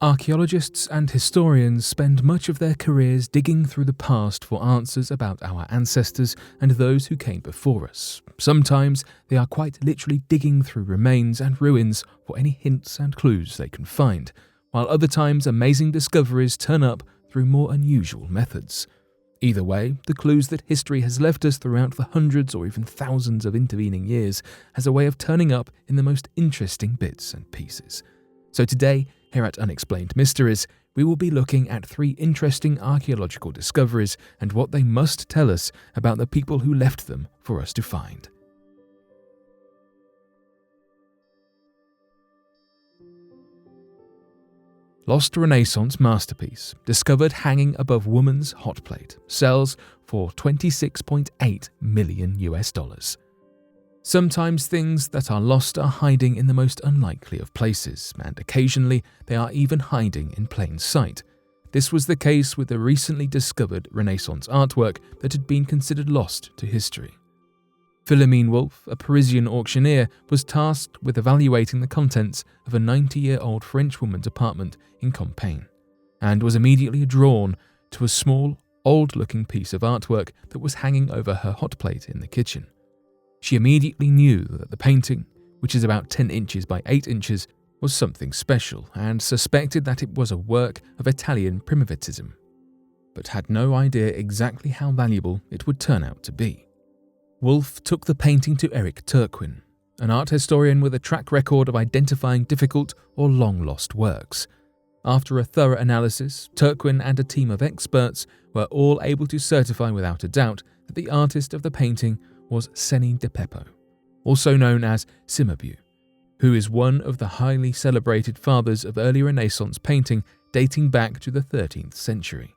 Archaeologists and historians spend much of their careers digging through the past for answers about our ancestors and those who came before us. Sometimes they are quite literally digging through remains and ruins for any hints and clues they can find, while other times amazing discoveries turn up through more unusual methods. Either way, the clues that history has left us throughout the hundreds or even thousands of intervening years has a way of turning up in the most interesting bits and pieces. So today, here at Unexplained Mysteries, we will be looking at 3 interesting archaeological discoveries and what they must tell us about the people who left them for us to find. Lost Renaissance masterpiece, discovered hanging above woman's hot plate, sells for $26.8 million. Sometimes things that are lost are hiding in the most unlikely of places, and occasionally they are even hiding in plain sight. This was the case with the recently discovered Renaissance artwork that had been considered lost to history. Philomene Wolff, a Parisian auctioneer, was tasked with evaluating the contents of a 90-year-old Frenchwoman's apartment in Compiègne, and was immediately drawn to a small, old-looking piece of artwork that was hanging over her hot plate in the kitchen. She immediately knew that the painting, which is about 10 inches by 8 inches, was something special and suspected that it was a work of Italian primitivism, but had no idea exactly how valuable it would turn out to be. Wolff took the painting to Eric Turquin, an art historian with a track record of identifying difficult or long-lost works. After a thorough analysis, Turquin and a team of experts were all able to certify without a doubt that the artist of the painting was Ceni de Peppo, also known as Cimabue, who is one of the highly celebrated fathers of early Renaissance painting dating back to the 13th century.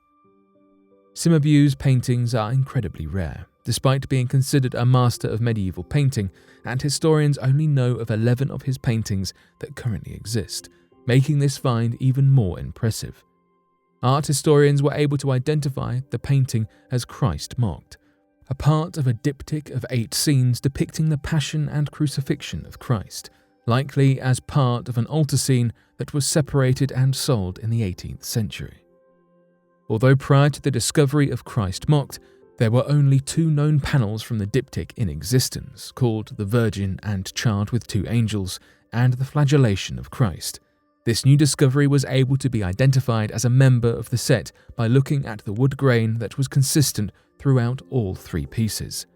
Cimabue's paintings are incredibly rare, despite being considered a master of medieval painting, and historians only know of 11 of his paintings that currently exist, making this find even more impressive. Art historians were able to identify the painting as Christ Mocked, a part of a diptych of 8 scenes depicting the Passion and Crucifixion of Christ, likely as part of an altar scene that was separated and sold in the 18th century. Although prior to the discovery of Christ Mocked, there were only 2 known panels from the diptych in existence, called the Virgin and Child with 2 Angels, and the Flagellation of Christ. This new discovery was able to be identified as a member of the set by looking at the wood grain that was consistent throughout all 3 pieces.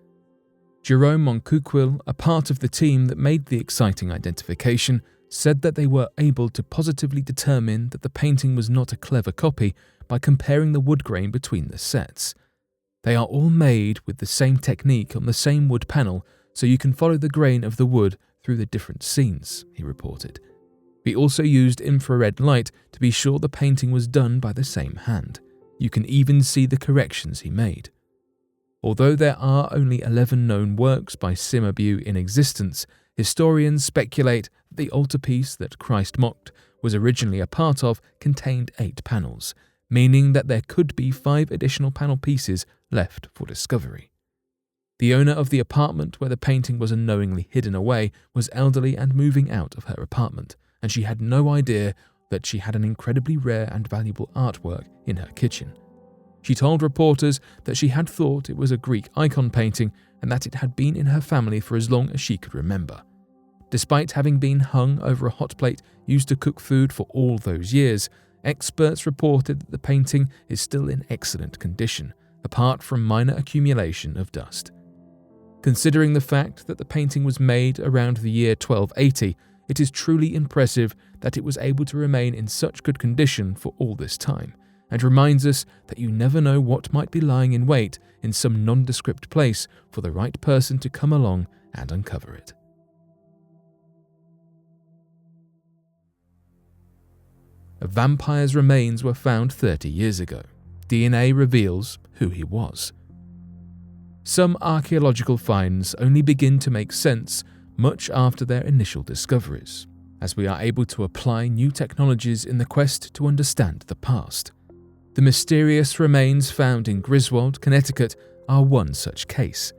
Jerome Moncuquil, a part of the team that made the exciting identification, said that they were able to positively determine that the painting was not a clever copy by comparing the wood grain between the sets. They are all made with the same technique on the same wood panel, so you can follow the grain of the wood through the different scenes, he reported. We also used infrared light to be sure the painting was done by the same hand. You can even see the corrections he made. Although there are only 11 known works by Cimabue in existence, historians speculate that the altarpiece that Christ Mocked was originally a part of contained 8 panels, meaning that there could be 5 additional panel pieces left for discovery. The owner of the apartment where the painting was unknowingly hidden away was elderly and moving out of her apartment, and she had no idea that she had an incredibly rare and valuable artwork in her kitchen. She told reporters that she had thought it was a Greek icon painting and that it had been in her family for as long as she could remember. Despite having been hung over a hot plate used to cook food for all those years, experts reported that the painting is still in excellent condition, apart from minor accumulation of dust. Considering the fact that the painting was made around the year 1280, it is truly impressive that it was able to remain in such good condition for all this time, and reminds us that you never know what might be lying in wait in some nondescript place for the right person to come along and uncover it. A vampire's remains were found 30 years ago. DNA reveals who he was. Some archaeological finds only begin to make sense much after their initial discoveries, as we are able to apply new technologies in the quest to understand the past. The mysterious remains found in Griswold, Connecticut, are one such case.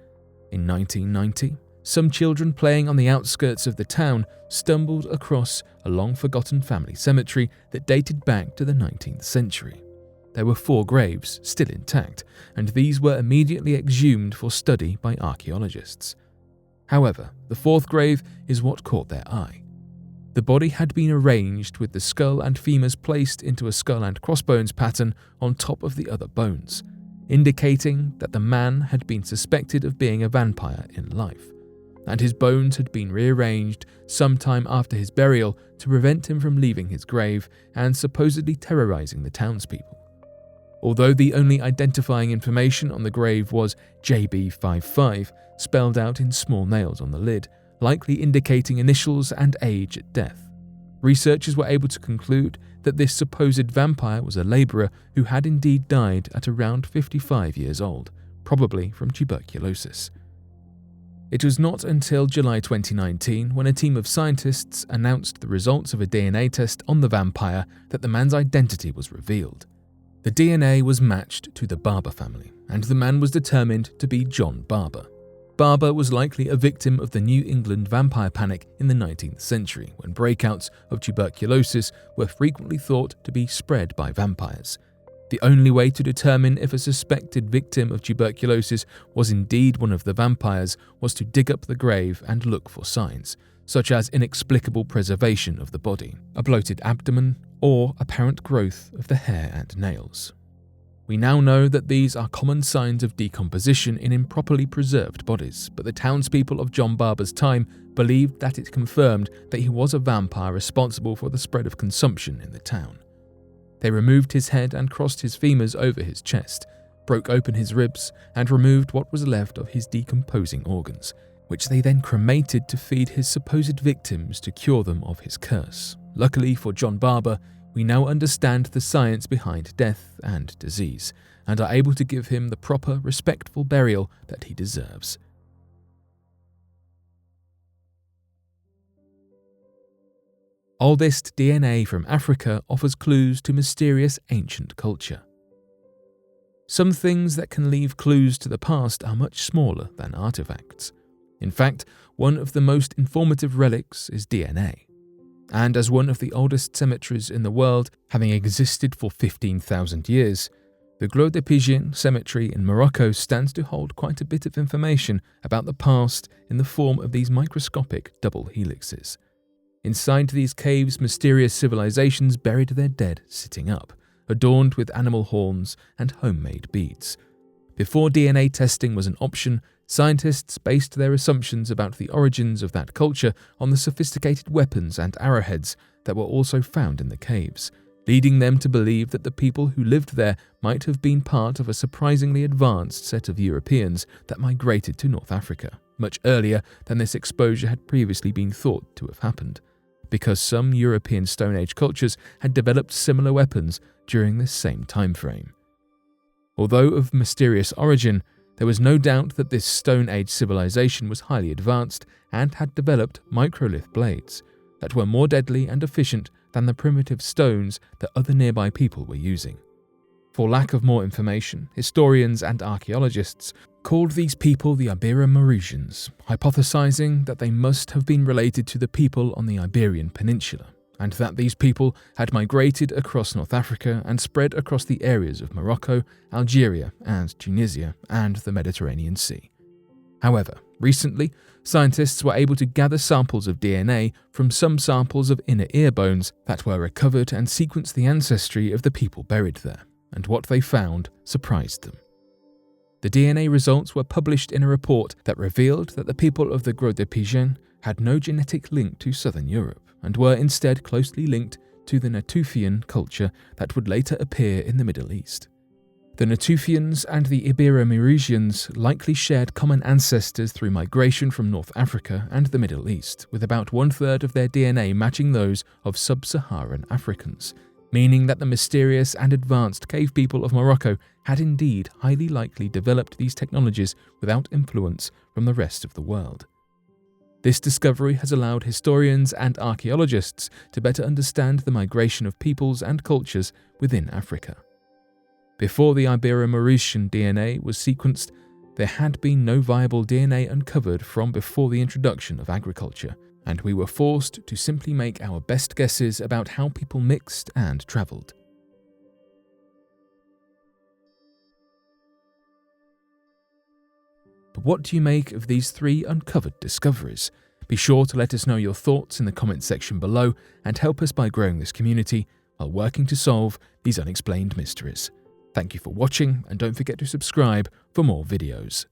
In 1990, Some children playing on the outskirts of the town stumbled across a long-forgotten family cemetery that dated back to the 19th century. There were 4 graves still intact, and these were immediately exhumed for study by archaeologists. However, the 4th grave is what caught their eye. The body had been arranged with the skull and femurs placed into a skull and crossbones pattern on top of the other bones, indicating that the man had been suspected of being a vampire in life, and his bones had been rearranged sometime after his burial to prevent him from leaving his grave and supposedly terrorizing the townspeople. Although the only identifying information on the grave was JB55, spelled out in small nails on the lid, likely indicating initials and age at death, researchers were able to conclude that this supposed vampire was a labourer who had indeed died at around 55 years old, probably from tuberculosis. It was not until July 2019 when a team of scientists announced the results of a DNA test on the vampire that the man's identity was revealed. The DNA was matched to the Barber family, and the man was determined to be John Barber. Barber was likely a victim of the New England vampire panic in the 19th century, when breakouts of tuberculosis were frequently thought to be spread by vampires. The only way to determine if a suspected victim of tuberculosis was indeed one of the vampires was to dig up the grave and look for signs, such as inexplicable preservation of the body, a bloated abdomen, or apparent growth of the hair and nails. We now know that these are common signs of decomposition in improperly preserved bodies, but the townspeople of John Barber's time believed that it confirmed that he was a vampire responsible for the spread of consumption in the town. They removed his head and crossed his femurs over his chest, broke open his ribs, and removed what was left of his decomposing organs, which they then cremated to feed his supposed victims to cure them of his curse. Luckily for John Barber, we now understand the science behind death and disease, and are able to give him the proper, respectful burial that he deserves. Oldest DNA from Africa offers clues to mysterious ancient culture. Some things that can leave clues to the past are much smaller than artifacts. In fact, one of the most informative relics is DNA. And as one of the oldest cemeteries in the world, having existed for 15,000 years, the Gros de Pigeon cemetery in Morocco stands to hold quite a bit of information about the past in the form of these microscopic double helixes. Inside these caves, mysterious civilizations buried their dead sitting up, adorned with animal horns and homemade beads. Before DNA testing was an option, scientists based their assumptions about the origins of that culture on the sophisticated weapons and arrowheads that were also found in the caves, leading them to believe that the people who lived there might have been part of a surprisingly advanced set of Europeans that migrated to North Africa, much earlier than this exposure had previously been thought to have happened, because some European Stone Age cultures had developed similar weapons during this same time frame. Although of mysterious origin, there was no doubt that this Stone Age civilization was highly advanced and had developed microlith blades that were more deadly and efficient than the primitive stones that other nearby people were using. For lack of more information, historians and archaeologists called these people the Ibero-Maurusians, hypothesizing that they must have been related to the people on the Iberian Peninsula, and that these people had migrated across North Africa and spread across the areas of Morocco, Algeria, and Tunisia, and the Mediterranean Sea. However, recently, scientists were able to gather samples of DNA from some samples of inner ear bones that were recovered and sequence the ancestry of the people buried there, and what they found surprised them. The DNA results were published in a report that revealed that the people of the Gros de Pigeon had no genetic link to southern Europe, and were instead closely linked to the Natufian culture that would later appear in the Middle East. The Natufians and the Ibero-Maurusians likely shared common ancestors through migration from North Africa and the Middle East, with about 1/3 of their DNA matching those of sub-Saharan Africans, meaning that the mysterious and advanced cave people of Morocco had indeed highly likely developed these technologies without influence from the rest of the world. This discovery has allowed historians and archaeologists to better understand the migration of peoples and cultures within Africa. Before the Ibero-Maurusian DNA was sequenced, There had been no viable DNA uncovered from before the introduction of agriculture, and we were forced to simply make our best guesses about how people mixed and travelled. But what do you make of these 3 uncovered discoveries? Be sure to let us know your thoughts in the comments section below and help us by growing this community while working to solve these unexplained mysteries. Thank you for watching, and don't forget to subscribe for more videos.